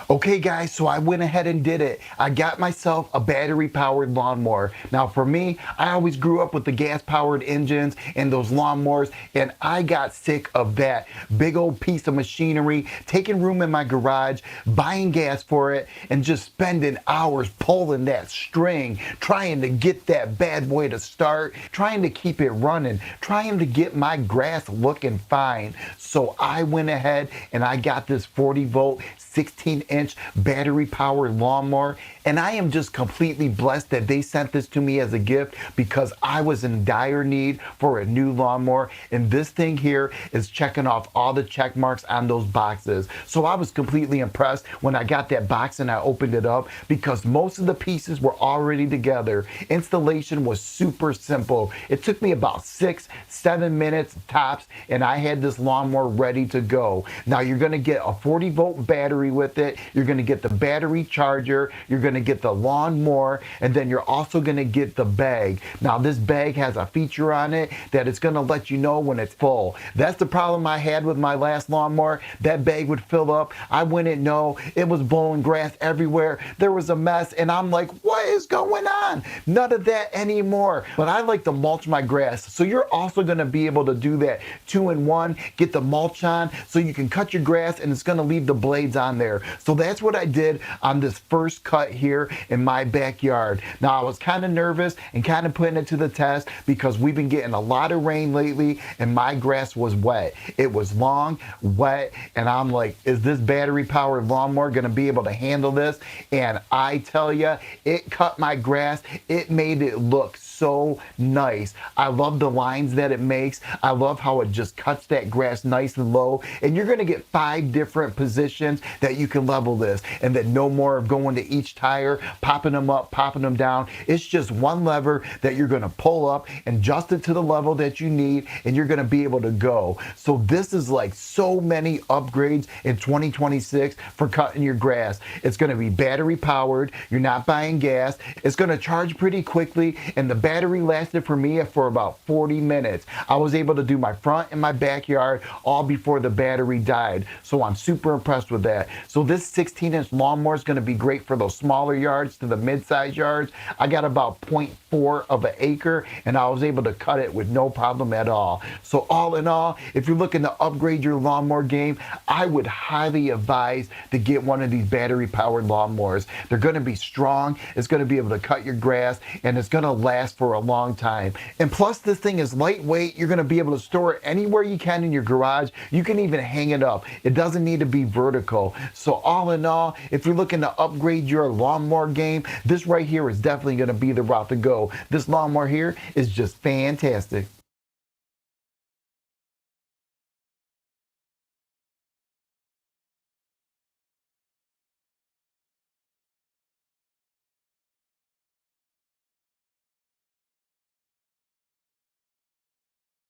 Okay guys, so I went ahead and did it. I got myself a battery powered lawnmower. Now for me, I always grew up with the gas powered engines and those lawnmowers, and I got sick of that big old piece of machinery, taking room in my garage, buying gas for it, and just spending hours pulling that string, trying to get that bad boy to start, trying to keep it running, trying to get my grass looking fine. So I went ahead and I got this 40-volt 16-inch battery powered lawnmower, and I am just completely blessed that they sent this to me as a gift because I was in dire need for a new lawnmower, and this thing here is checking off all the check marks on those boxes. So I was completely impressed when I got that box and I opened it up because most of the pieces were already together. Installation was super simple. It took me about 6-7 minutes tops, and I had this lawnmower ready to go. Now you're going to get a 40-volt battery with it. You're going to get the battery charger. You're going to get the lawnmower, and then you're also going to get the bag. Now this bag has a feature on it that it's going to let you know when it's full. That's the problem I had with my last lawnmower. That bag would fill up. I wouldn't know. It was blowing grass everywhere. There was a mess, and I'm like, what is going on? None of that anymore. But I like to mulch my grass, so you're also going to be able to do that 2-in-1. Get the mulch on so you can cut your grass, and it's going to leave the blades on there. So that's what I did on this first cut here in my backyard. Now I was kind of nervous and kind of putting it to the test because we've been getting a lot of rain lately and my grass was wet. It was long, wet, and I'm like, is this battery powered lawnmower going to be able to handle this? And I tell you, it cut my grass. It made it look so nice. I love the lines that it makes. I love how it just cuts that grass nice and low. And you're going to get 5 different positions that you can level this, and then no more of going to each tire, popping them up, popping them down. It's just one lever that you're going to pull up and adjust it to the level that you need, and you're going to be able to go. So this is like so many upgrades in 2026 for cutting your grass. It's going to be battery powered. You're not buying gas. It's going to charge pretty quickly, and the battery lasted for me for about 40 minutes. I was able to do my front and my backyard all before the battery died. So I'm super impressed with that. So this 16-inch lawnmower is going to be great for those smaller yards to the mid-size yards. I got about 0.4 of an acre, and I was able to cut it with no problem at all. So all in all, if you're looking to upgrade your lawnmower game, I would highly advise to get one of these battery powered lawnmowers. They're going to be strong. It's going to be able to cut your grass, and it's going to last for a long time. And plus, this thing is lightweight. You're going to be able to store it anywhere you can in your garage. You can even hang it up. It doesn't need to be vertical. So all in all, if you're looking to upgrade your lawnmower game, this right here is definitely going to be the route to go. This lawnmower here is just fantastic.